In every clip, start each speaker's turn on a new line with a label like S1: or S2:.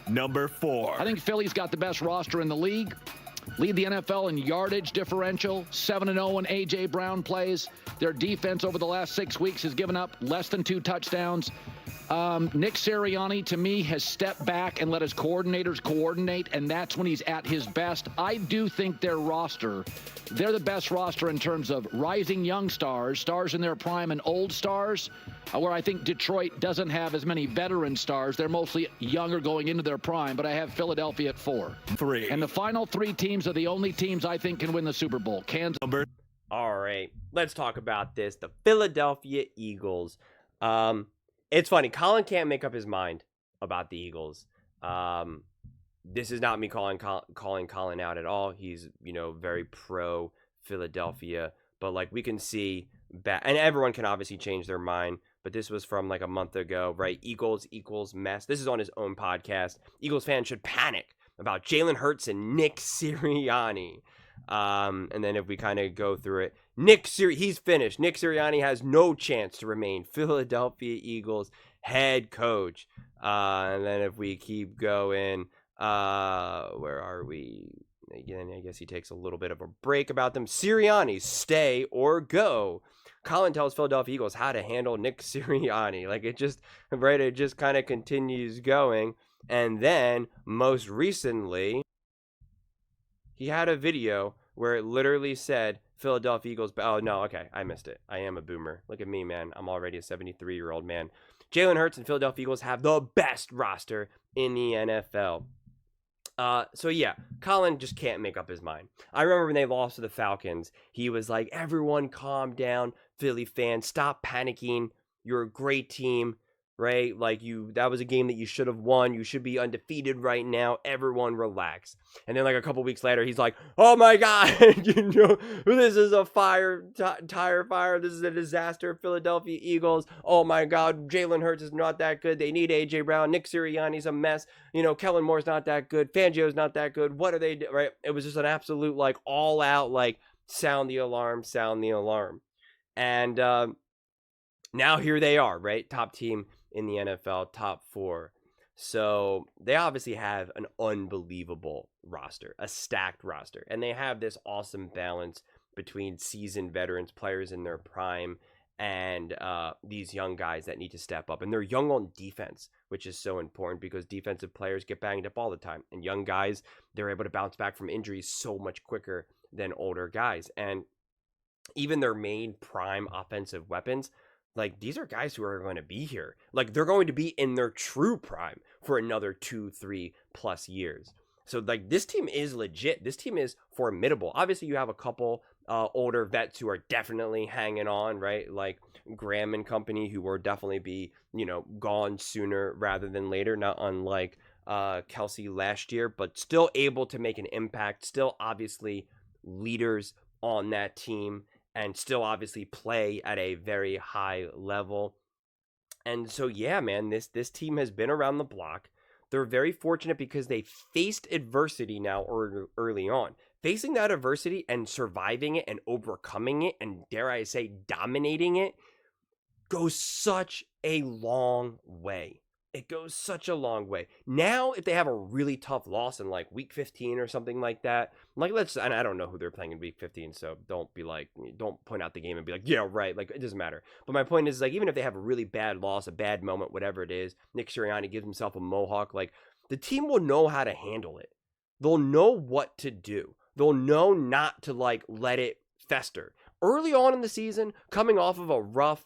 S1: Number 4.
S2: I think Philly's got the best roster in the league. Lead the NFL in yardage differential, 7-0 when A.J. Brown plays. Their defense over the last 6 weeks has given up less than 2 touchdowns. Nick Sirianni, to me, has stepped back and let his coordinators coordinate, and that's when he's at his best. I do think their roster, they're the best roster in terms of rising young stars, stars in their prime, and old stars, where I think Detroit doesn't have as many veteran stars. They're mostly younger going into their prime, but I have Philadelphia at 4.
S1: 3.
S2: And the final 3 teams are the only teams I think can win the Super Bowl. Kansas.
S3: All right, let's talk about this. The Philadelphia Eagles. It's funny. Colin can't make up his mind about the Eagles. This is not me calling Colin out at all. He's, very pro Philadelphia, but like we can see and everyone can obviously change their mind, but this was from like a month ago, right? Eagles equals mess. This is on his own podcast. Eagles fans should panic about Jalen Hurts and Nick Sirianni. And then if we kind of go through it, he's finished. Nick Sirianni has no chance to remain Philadelphia Eagles head coach. And then if we keep going, where are we? Again, I guess he takes a little bit of a break about them. Sirianni, stay or go. Colin tells Philadelphia Eagles how to handle Nick Sirianni. Like it just kind of continues going. And then most recently, he had a video where it literally said Philadelphia Eagles. Oh, no. Okay. I missed it. I am a boomer. Look at me, man. I'm already a 73-year-old man. Jalen Hurts and Philadelphia Eagles have the best roster in the NFL. So yeah, Colin just can't make up his mind. I remember when they lost to the Falcons, he was like, everyone calm down, Philly fans, stop panicking. You're a great team, right? Like that was a game that you should have won. You should be undefeated right now. Everyone relax. And then like a couple weeks later, he's like, oh my God, this is a tire fire. This is a disaster. Philadelphia Eagles. Oh my God, Jalen Hurts is not that good. They need A.J. Brown. Nick Sirianni's a mess. Kellen Moore's not that good. Fangio's not that good. What are they doing? Right? It was just an absolute like all out like sound the alarm. And now here they are, right? Top team in the NFL, top 4. So they obviously have an unbelievable roster, a stacked roster, and they have this awesome balance between seasoned veterans, players in their prime, and these young guys that need to step up. And they're young on defense, which is so important because defensive players get banged up all the time, and young guys, they're able to bounce back from injuries so much quicker than older guys. And even their main prime offensive weapons, like these are guys who are going to be here. Like they're going to be in their true prime for another 2-3 plus years. So like this team is legit. This team is formidable. Obviously you have a couple older vets who are definitely hanging on, right? Like Graham and company who will definitely be, gone sooner rather than later. Not unlike Kelsey last year, but still able to make an impact. Still obviously leaders on that team. And still obviously play at a very high level. And so, yeah, man, this team has been around the block. They're very fortunate because they faced adversity now early on. Facing that adversity and surviving it and overcoming it and, dare I say, dominating it goes such a long way. It goes such a long way. Now, if they have a really tough loss in like week 15 or something like that, and I don't know who they're playing in week 15, so don't point out the game and be like, yeah, right. Like, it doesn't matter. But my point is, like, even if they have a really bad loss, a bad moment, whatever it is, Nick Sirianni gives himself a mohawk, like, the team will know how to handle it. They'll know what to do. They'll know not to, like, let it fester. Early on in the season, coming off of a rough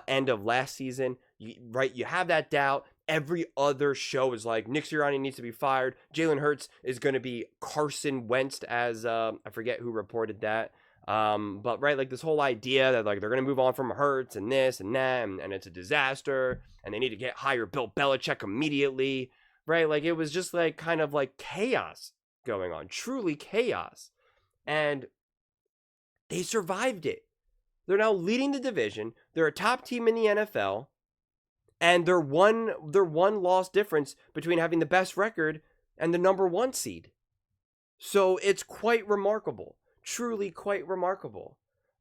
S3: end of last season, you have that doubt. Every other show is like, Nick Sirianni needs to be fired. Jalen Hurts is going to be Carson Wentz, as I forget who reported that. But right, like this whole idea that like they're going to move on from Hurts and this and that, and it's a disaster, and they need to hire Bill Belichick immediately, right? Like it was just like kind of like chaos going on, truly chaos. And they survived it. They're now leading the division. They're a top team in the NFL. And they're one loss difference between having the best record and the number 1 seed. So it's quite remarkable, truly quite remarkable,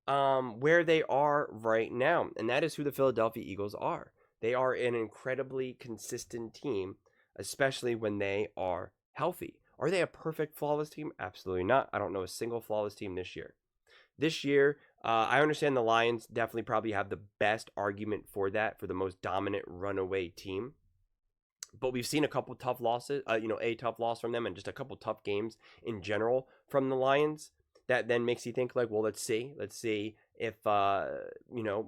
S3: where they are right now. And that is who the Philadelphia Eagles are. They are an incredibly consistent team especially when they are healthy. Are they a perfect flawless team? Absolutely not. I don't know a single flawless team this year. This year, I understand the Lions definitely probably have the best argument for that, for the most dominant runaway team. But we've seen a couple tough losses, a tough loss from them, and just a couple tough games in general from the Lions. That then makes you think like, well, let's see if what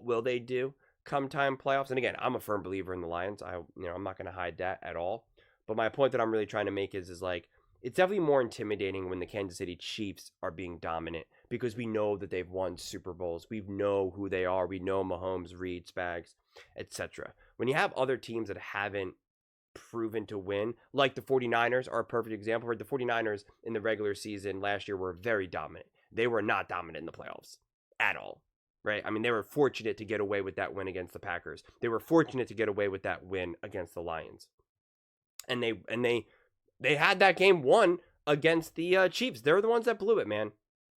S3: will they do come time playoffs. And again, I'm a firm believer in the Lions. I'm not going to hide that at all. But my point that I'm really trying to make is like, it's definitely more intimidating when the Kansas City Chiefs are being dominant because we know that they've won Super Bowls. We know who they are. We know Mahomes, Reed, Spags, etc. When you have other teams that haven't proven to win, like the 49ers are a perfect example, where the 49ers in the regular season last year were very dominant. They were not dominant in the playoffs at all, right? I mean, they were fortunate to get away with that win against the Packers. They were fortunate to get away with that win against the Lions. And they had that game won against the Chiefs. They're the ones that blew it, man.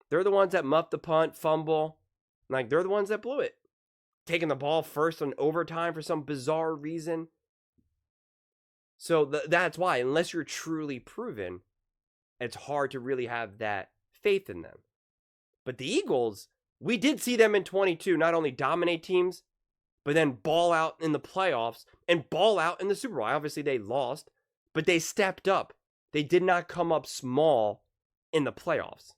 S3: They're the ones that muffed the punt, fumble. Like, they're the ones that blew it. Taking the ball first on overtime for some bizarre reason. So that's why, unless you're truly proven, it's hard to really have that faith in them. But the Eagles, we did see them in 22 not only dominate teams, but then ball out in the playoffs and ball out in the Super Bowl. Obviously, they lost, but they stepped up. They did not come up small in the playoffs.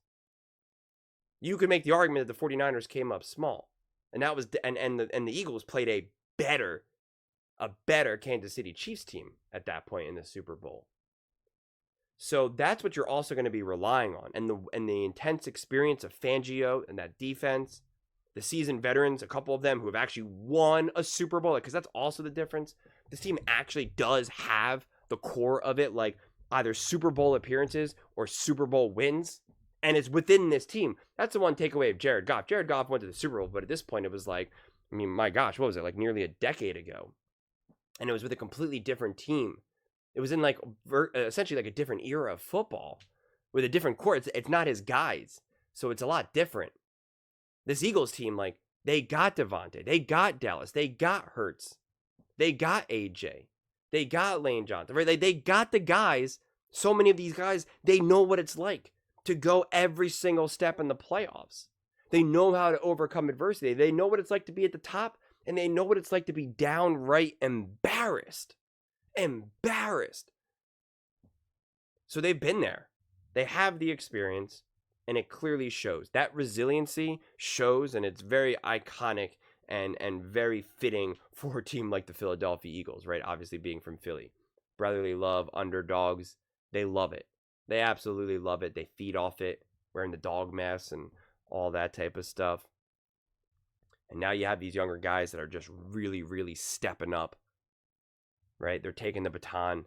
S3: You could make the argument that the 49ers came up small. And that was and the Eagles played a better Kansas City Chiefs team at that point in the Super Bowl. So that's what you're also going to be relying on. And the intense experience of Fangio and that defense, the seasoned veterans, a couple of them who have actually won a Super Bowl, because that's also the difference. This team actually does have the core of it, like either Super Bowl appearances or Super Bowl wins. And it's within this team. That's the one takeaway of Jared Goff. Jared Goff went to the Super Bowl, but at this point it was like, I mean, my gosh, what was it? Like nearly a decade ago. And it was with a completely different team. It was in like essentially like a different era of football with a different core. It's not his guys. So it's a lot different. This Eagles team, like, they got Devontae. They got Dallas. They got Hurts. They got AJ. They got Lane Johnson. Right? They got the guys. So many of these guys, they know what it's like to go every single step in the playoffs. They know how to overcome adversity. They know what it's like to be at the top, and they know what it's like to be downright embarrassed. Embarrassed. So they've been there. They have the experience, and it clearly shows. That resiliency shows, and it's very iconic and very fitting for a team like the Philadelphia Eagles, right? Obviously being from Philly. Brotherly love, underdogs, they love it. They absolutely love it. They feed off it, wearing the dog masks and all that type of stuff. And now you have these younger guys that are just really, really stepping up, right? They're taking the baton.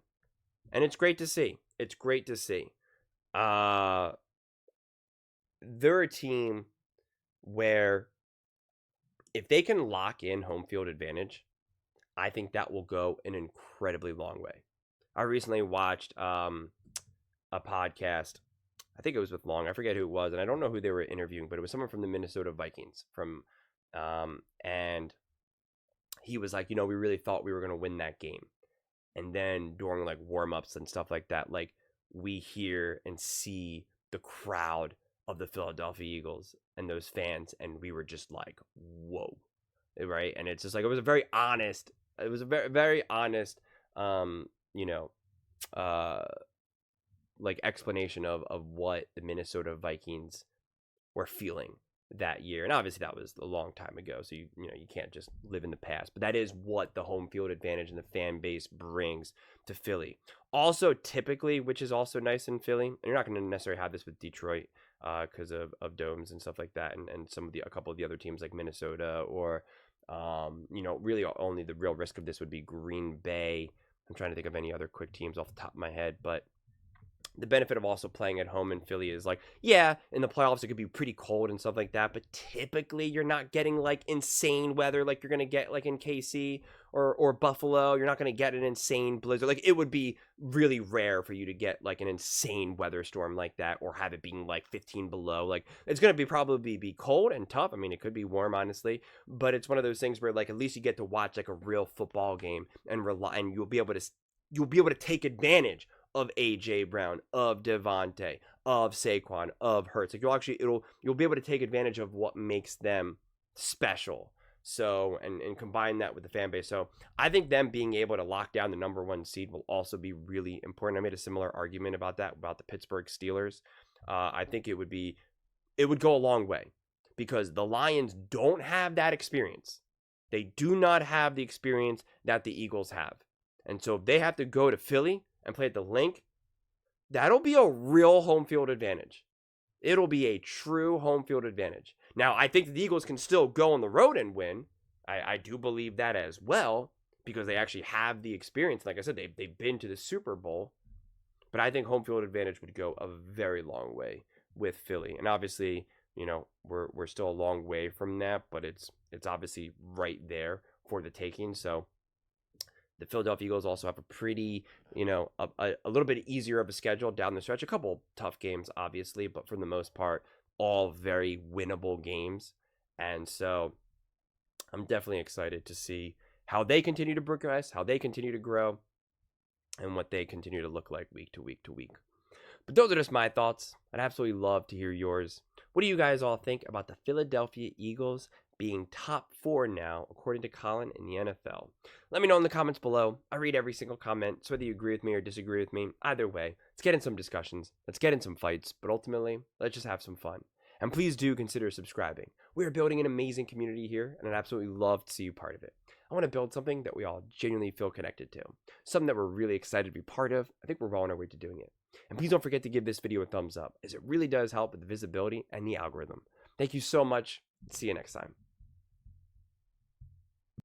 S3: And it's great to see. It's great to see. They're a team where if they can lock in home field advantage, I think that will go an incredibly long way. I recently watched a podcast. I think it was with Long. I forget who it was, and I don't know who they were interviewing, but it was someone from the Minnesota Vikings. And he was like, we really thought we were going to win that game. And then during like warm-ups and stuff like that, like we hear and see the crowd of the Philadelphia Eagles and those fans, and we were just like, whoa, right? And it's just like, it was a very honest, very honest, like explanation of what the Minnesota Vikings were feeling that year. And obviously that was a long time ago, so you can't just live in the past, but that is what the home field advantage and the fan base brings to Philly. Also, typically, which is also nice in Philly, and you're not going to necessarily have this with Detroit because of domes and stuff like that, and a couple of the other teams like Minnesota, or really only the real risk of this would be Green Bay. I'm trying to think of any other quick teams off the top of my head, but the benefit of also playing at home in Philly is like, yeah, in the playoffs it could be pretty cold and stuff like that, but typically you're not getting like insane weather like you're gonna get like in KC or Buffalo. You're not gonna get an insane blizzard. Like, it would be really rare for you to get like an insane weather storm like that, or have it being like 15 below. Like, it's gonna probably be cold and tough. I mean, it could be warm, honestly, but it's one of those things where like at least you get to watch like a real football game and you'll be able to take advantage of AJ Brown, of Devontae, of Saquon, of Hurts. Like, you'll be able to take advantage of what makes them special. So, and combine that with the fan base. So I think them being able to lock down the number 1 seed will also be really important. I made a similar argument about that, about the Pittsburgh Steelers. I think it would go a long way, because the Lions don't have that experience. They do not have the experience that the Eagles have. And so if they have to go to Philly and play at the Link, that'll be a real home field advantage. It'll be a true home field advantage. Now, I think the Eagles can still go on the road and win. I do believe that as well, because they actually have the experience. Like I said, they've been to the Super Bowl. But I think home field advantage would go a very long way with Philly. And obviously, you know, we're still a long way from that, but it's obviously right there for the taking. So the Philadelphia Eagles also have a pretty, you know, a little bit easier of a schedule down the stretch. A couple tough games, obviously, but for the most part, all very winnable games. And so I'm definitely excited to see how they continue to progress, how they continue to grow, and what they continue to look like week to week to week. But those are just my thoughts. I'd absolutely love to hear yours. What do you guys all think about the Philadelphia Eagles being top 4 now, according to Colin, in the NFL? Let me know in the comments below. I read every single comment, so whether you agree with me or disagree with me, either way, let's get in some discussions. Let's get in some fights, but ultimately, let's just have some fun. And please do consider subscribing. We are building an amazing community here, and I'd absolutely love to see you part of it. I want to build something that we all genuinely feel connected to, something that we're really excited to be part of. I think we're well on our way to doing it. And please don't forget to give this video a thumbs up, as it really does help with the visibility and the algorithm. Thank you so much. See you next time.